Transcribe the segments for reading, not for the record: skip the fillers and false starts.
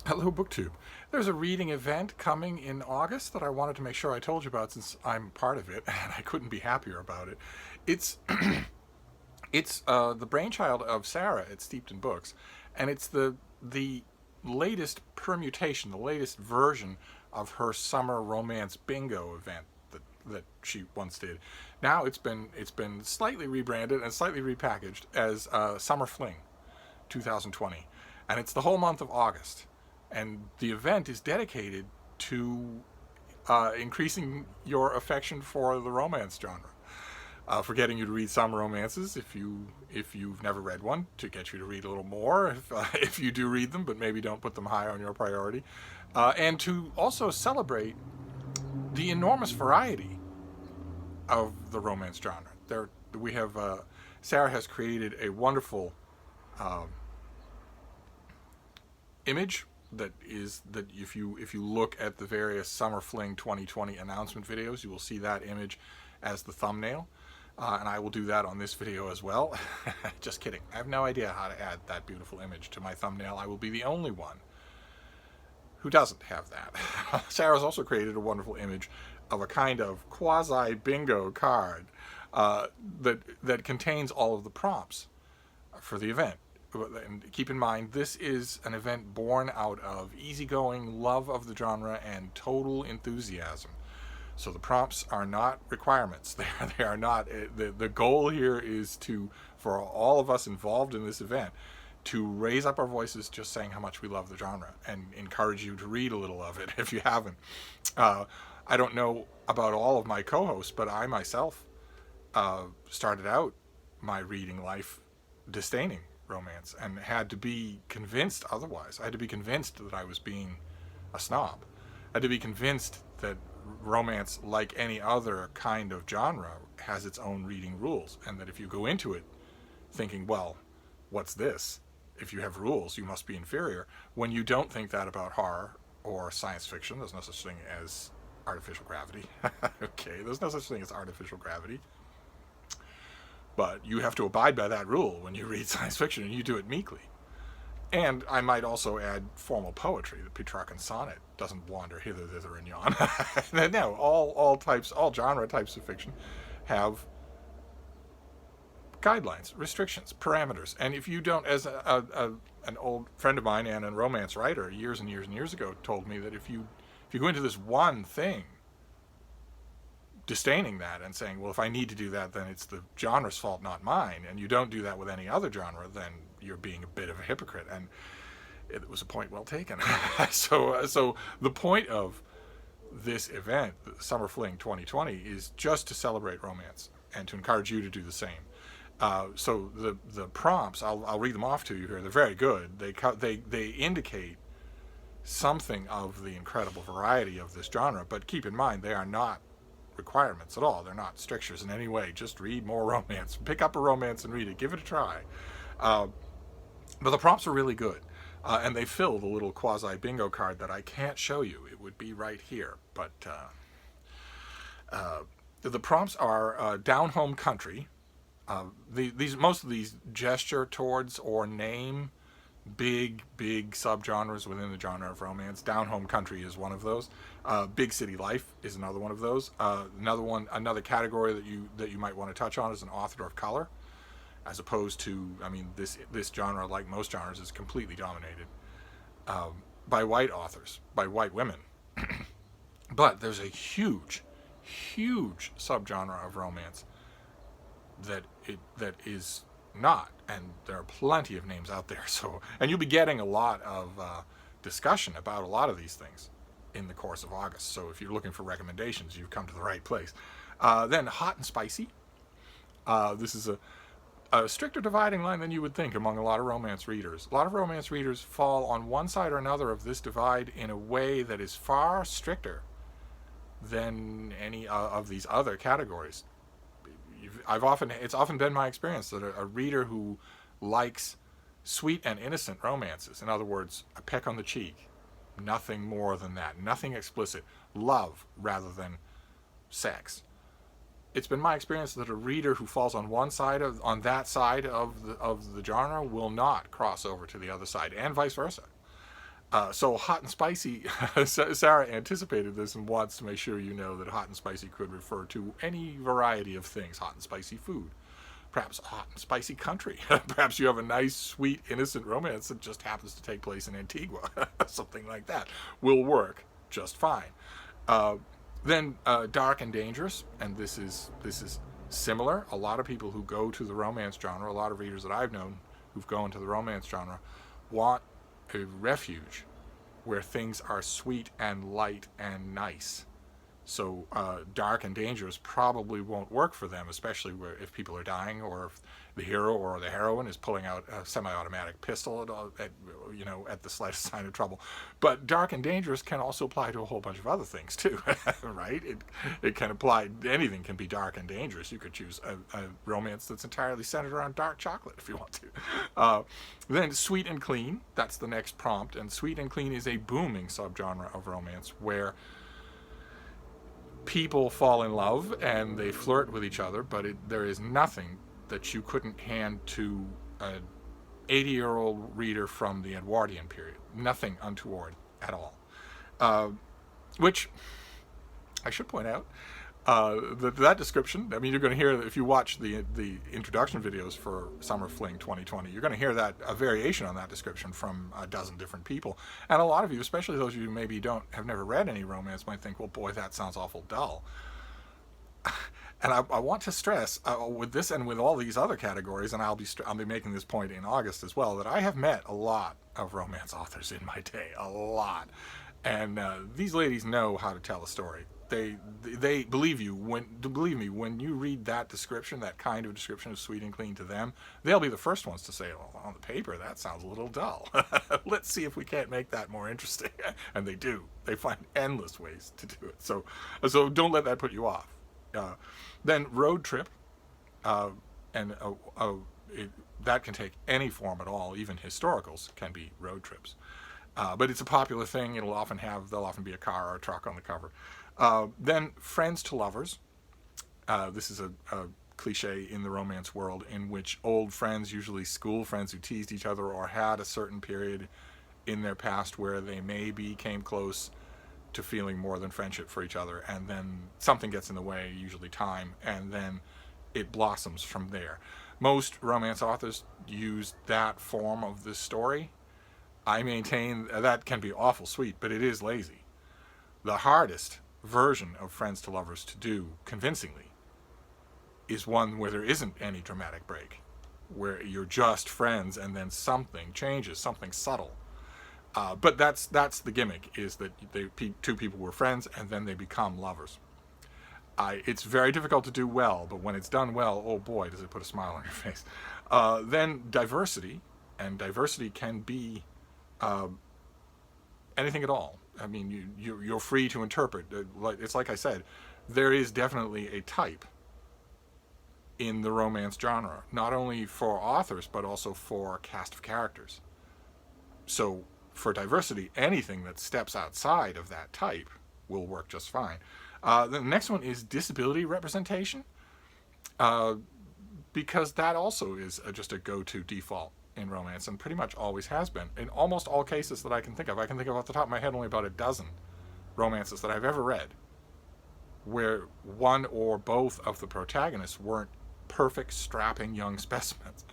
Hello, BookTube. There's a reading event coming in August that I wanted to make sure I told you about since I'm part of it, and I couldn't be happier about it. It's it's the brainchild of Sarah at Steeped in Books, and it's the latest permutation, the latest version of her summer romance bingo event that she once did. Now it's been slightly rebranded and slightly repackaged as Summer Fling 2020, and it's the whole month of August. And the event is dedicated to increasing your affection for the romance genre, for getting you to read some romances if you've never read one, to get you to read a little more if you do read them, but maybe don't put them high on your priority, and to also celebrate the enormous variety of the romance genre. We have Sarah has created a wonderful image that if you look at the various Summer Fling 2020 announcement videos, you will see that image as the thumbnail, and I will do that on this video as well. Just kidding. I have no idea how to add that beautiful image to my thumbnail. I will be the only one who doesn't have that. Sarah's also created a wonderful image of a kind of quasi bingo card that contains all of the prompts for the event. And keep in mind, this is an event born out of easygoing love of the genre and total enthusiasm. So the prompts are not requirements. They are not. The goal here is for all of us involved in this event to raise up our voices just saying how much we love the genre and encourage you to read a little of it if you haven't. I don't know about all of my co-hosts, but I myself started out my reading life disdaining romance and had to be convinced otherwise. I had to be convinced that I was being a snob. I had to be convinced that romance, like any other kind of genre, has its own reading rules, and that if you go into it thinking, well, what's this? If you have rules, you must be inferior. When you don't think that about horror or science fiction, there's no such thing as artificial gravity. Okay, there's no such thing as artificial gravity. But you have to abide by that rule when you read science fiction, and you do it meekly. And I might also add formal poetry. The Petrarchan sonnet doesn't wander hither, thither, and yon. No, all genre types of fiction have guidelines, restrictions, parameters. And if you don't, as an old friend of mine and a romance writer years and years and years ago told me that if you go into this one thing disdaining that and saying, well, if I need to do that, then it's the genre's fault, not mine, and you don't do that with any other genre, then you're being a bit of a hypocrite. And it was a point well taken. So the point of this event, Summer Fling 2020, is just to celebrate romance and to encourage you to do the same. So the prompts, I'll read them off to you here. They're very good. They indicate something of the incredible variety of this genre, but keep in mind they are not requirements at all. They're not strictures in any way. Just read more romance. Pick up a romance and read it. Give it a try. But the prompts are really good, and they fill the little quasi bingo card that I can't show you. It would be right here, but the prompts are Downhome Country. Most of these gesture towards or name big subgenres within the genre of romance. Downhome Country is one of those. Big City Life is another one of those. Another category that you might want to touch on is an author of color, as opposed to, I mean, this genre, like most genres, is completely dominated by white authors, by white women. But there's a huge subgenre of romance that is not, and there are plenty of names out there. So, and you'll be getting a lot of discussion about a lot of these things in the course of August. So if you're looking for recommendations, you've come to the right place. Then Hot and Spicy. This is a stricter dividing line than you would think among a lot of romance readers. A lot of romance readers fall on one side or another of this divide in a way that is far stricter than any of these other categories. It's often been my experience that a reader who likes sweet and innocent romances, in other words, a peck on the cheek, nothing more than that, nothing explicit, love rather than sex. It's been my experience that a reader who falls on that side of the genre will not cross over to the other side, and vice versa. So hot and spicy, Sarah anticipated this and wants to make sure you know that hot and spicy could refer to any variety of things. Hot and spicy food, perhaps hot and spicy country. Perhaps you have a nice, sweet, innocent romance that just happens to take place in Antigua. Something like that will work just fine. Then dark and dangerous, and this is similar. A lot of people who go to the romance genre, a lot of readers that I've known who've gone to the romance genre, want a refuge where things are sweet and light and nice. So dark and dangerous probably won't work for them, especially if people are dying, or if the hero or the heroine is pulling out a semi-automatic pistol at the slightest sign of trouble. But dark and dangerous can also apply to a whole bunch of other things too, right? It can apply. Anything can be dark and dangerous. You could choose a romance that's entirely centered around dark chocolate if you want to. Then sweet and clean. That's the next prompt, and sweet and clean is a booming subgenre of romance where people fall in love and they flirt with each other, but there is nothing that you couldn't hand to an 80-year-old reader from the Edwardian period. Nothing untoward at all. Which I should point out, that description, I mean, you're going to hear, if you watch the introduction videos for Summer Fling 2020, you're going to hear that a variation on that description from a dozen different people. And a lot of you, especially those of you who maybe have never read any romance, might think, well, boy, that sounds awful dull. And I want to stress with this and with all these other categories, and I'll be making this point in August as well, that I have met a lot of romance authors in my day, a lot, and these ladies know how to tell a story. They believe you believe me, when you read that description, that kind of description of sweet and clean to them, they'll be the first ones to say, well, on the paper that sounds a little dull. Let's see if we can't make that more interesting. And they do. They find endless ways to do it. So don't let that put you off. Then road trip, and that can take any form at all. Even historicals can be road trips. But it's a popular thing. There'll often be a car or a truck on the cover. Then friends to lovers. This is a cliche in the romance world, in which old friends, usually school friends who teased each other or had a certain period in their past where they maybe came close to feeling more than friendship for each other, and then something gets in the way, usually time, and then it blossoms from there. Most romance authors use that form of this story. I maintain that can be awful sweet, but it is lazy. The hardest version of friends to lovers to do convincingly is one where there isn't any dramatic break, where you're just friends and then something changes, something subtle. But that's the gimmick, is that two people were friends and then they become lovers. It's very difficult to do well, but when it's done well, oh boy, does it put a smile on your face. Then diversity, and diversity can be anything at all. I mean, you're free to interpret. It's like I said, there is definitely a type in the romance genre, not only for authors, but also for cast of characters. So for diversity, anything that steps outside of that type will work just fine. The next one is disability representation, because that also is just a go-to default in romance, and pretty much always has been. In almost all cases that I can think of off the top of my head only about a dozen romances that I've ever read where one or both of the protagonists weren't perfect, strapping young specimens.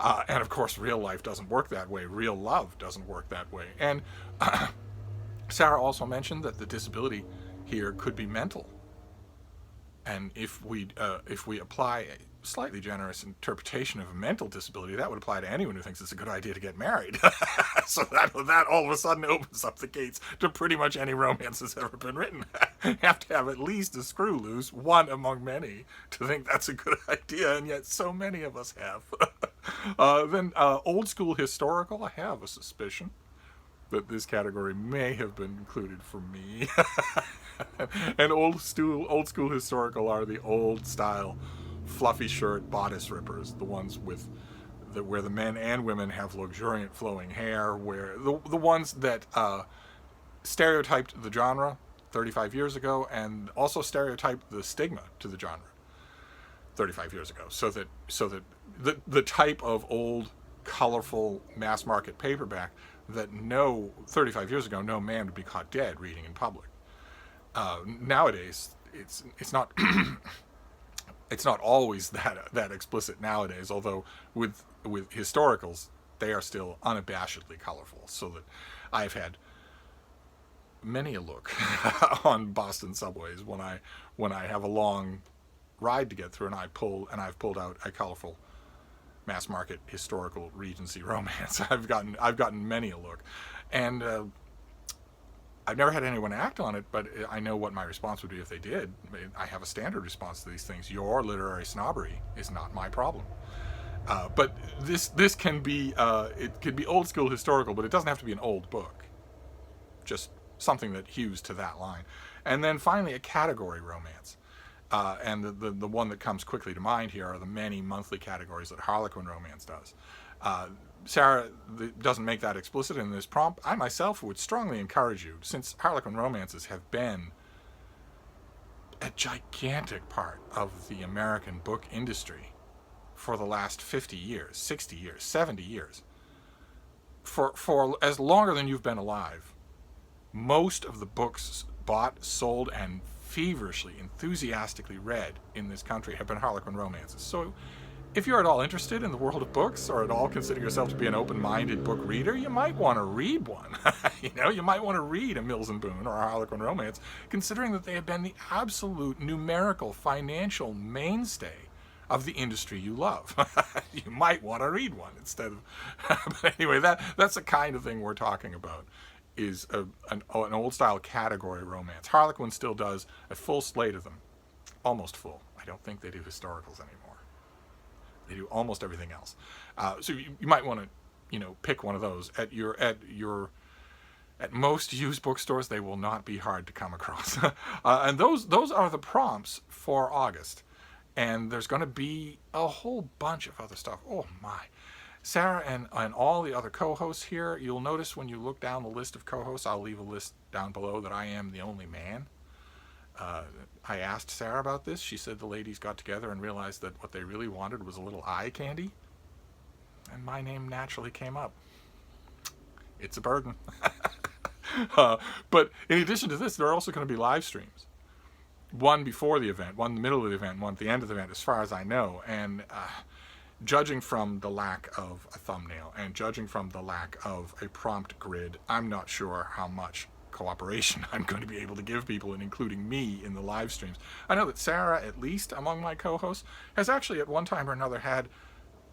And of course, real life doesn't work that way. Real love doesn't work that way. And Sarah also mentioned that the disability here could be mental. And if we apply a slightly generous interpretation of a mental disability, that would apply to anyone who thinks it's a good idea to get married. So that all of a sudden opens up the gates to pretty much any romance that's ever been written. You have to have at least a screw loose, one among many, to think that's a good idea, and yet so many of us have. Then old school historical, I have a suspicion that this category may have been included for me. And old school historical are the old style fluffy shirt bodice rippers, the ones where the men and women have luxuriant flowing hair, where the ones that stereotyped the genre 35 years ago, and also stereotyped the stigma to the genre 35 years ago, so that the type of old colorful mass market paperback that 35 years ago, no man would be caught dead reading in public. Nowadays, it's not it's not always that explicit nowadays. Although with historicals, they are still unabashedly colorful. So that I've had many a look on Boston subways when I have a long ride to get through, and I've pulled out a colorful mass market historical Regency romance. I've gotten many a look, and I've never had anyone act on it, but I know what my response would be if they did. I have a standard response to these things. Your literary snobbery is not my problem. But this can be it could be old school historical, but it doesn't have to be an old book. Just something that hews to that line. And then finally, a category romance. And the one that comes quickly to mind here are the many monthly categories that Harlequin romance does. Sarah doesn't make that explicit in this prompt. I myself would strongly encourage you, since Harlequin romances have been a gigantic part of the American book industry for the last 50 years, 60 years, 70 years. For as longer than you've been alive, most of the books bought, sold, and feverishly, enthusiastically read in this country have been Harlequin romances. So if you're at all interested in the world of books, or at all consider yourself to be an open-minded book reader, you might want to read one. You might want to read a Mills and Boon or a Harlequin romance, considering that they have been the absolute numerical financial mainstay of the industry you love. You might want to read one instead of... But anyway, that's the kind of thing we're talking about, is an old-style category romance. Harlequin still does a full slate of them. Almost full. I don't think they do historicals anymore. They do almost everything else. So you might want to, pick one of those. At most used bookstores, they will not be hard to come across. And those are the prompts for August. And there's going to be a whole bunch of other stuff. Oh my. Sarah and all the other co-hosts here, you'll notice when you look down the list of co-hosts, I'll leave a list down below that I am the only man. I asked Sarah about this. She said the ladies got together and realized that what they really wanted was a little eye candy. And my name naturally came up. It's a burden. But in addition to this, there are also going to be live streams. One before the event, one in the middle of the event, one at the end of the event, as far as I know. And judging from the lack of a thumbnail and judging from the lack of a prompt grid, I'm not sure how much cooperation I'm going to be able to give people, and including me in the live streams. I know that Sarah, at least among my co-hosts, has actually at one time or another had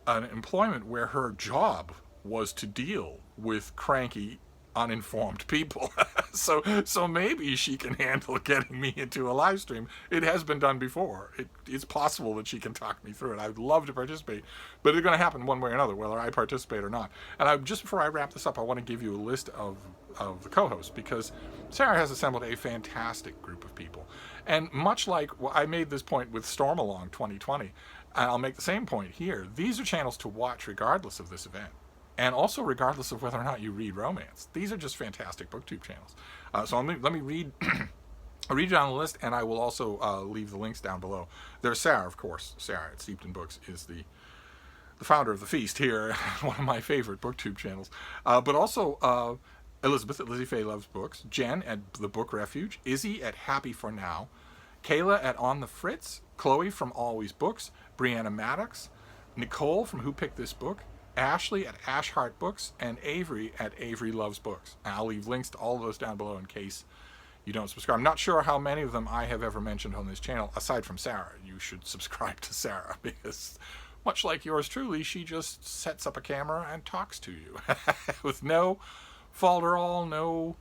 an employment where her job was to deal with cranky, uninformed people. So maybe she can handle getting me into a live stream. It has been done before. It's possible that she can talk me through it. I'd love to participate, but it's going to happen one way or another, whether I participate or not. And just before I wrap this up, I want to give you a list of the co-hosts, because Sarah has assembled a fantastic group of people. And much like I made this point with Stormalong 2020, and I'll make the same point here, these are channels to watch regardless of this event. And also regardless of whether or not you read romance. These are just fantastic BookTube channels. So let me read I'll read down the list, and I will also leave the links down below. There's Sarah, of course. Sarah at Steeped in Books is the founder of the feast here, one of my favorite BookTube channels. But also Elizabeth at LizziefayeLovesBooks, Jen at the Book Refuge, Izzy at Happy for Now, Kayla at On the Fritz, Chloe from Always Books, Brianna Maddox, Nicole from Who Picked This Book, Ashley at AshHeartBooks, and Averie at Averielovesbooks. And I'll leave links to all of those down below in case you don't subscribe. I'm not sure how many of them I have ever mentioned on this channel, aside from Sarah. You should subscribe to Sarah, because much like yours truly, she just sets up a camera and talks to you with no falderall, no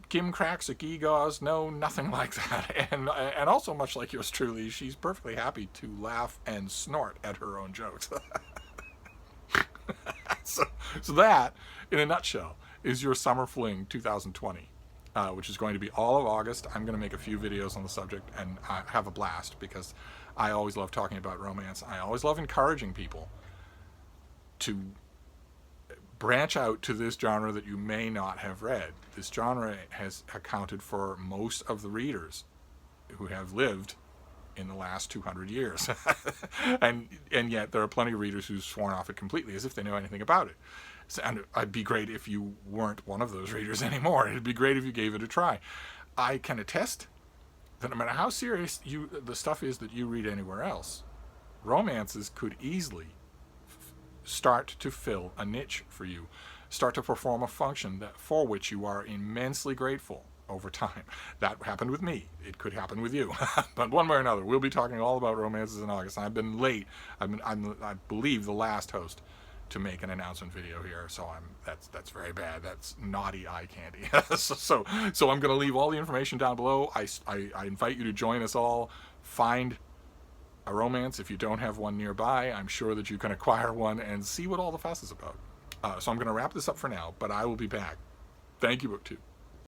gimcracks or gewgaws, no, nothing like that. And also, much like yours truly, she's perfectly happy to laugh and snort at her own jokes. So that, in a nutshell, is your Summer Fling 2020, which is going to be all of August. I'm going to make a few videos on the subject and have a blast, because I always love talking about romance. I always love encouraging people to branch out to this genre that you may not have read. This genre has accounted for most of the readers who have lived in the last 200 years. and yet there are plenty of readers who've sworn off it completely, as if they know anything about it. And it'd be great if you weren't one of those readers anymore. It'd be great if you gave it a try. I can attest that no matter how serious the stuff is that you read anywhere else, romances could easily start to fill a niche for you, start to perform a function for which you are immensely grateful over time. That happened with me. It could happen with you. But one way or another, we'll be talking all about romances in August. I've been late. I'm I believe the last host to make an announcement video here, so that's very bad. That's naughty eye candy. so I'm going to leave all the information down below. I invite you to join us all. Find a romance if you don't have one nearby. I'm sure that you can acquire one and see what all the fuss is about. So I'm going to wrap this up for now, but I will be back. Thank you, BookTube.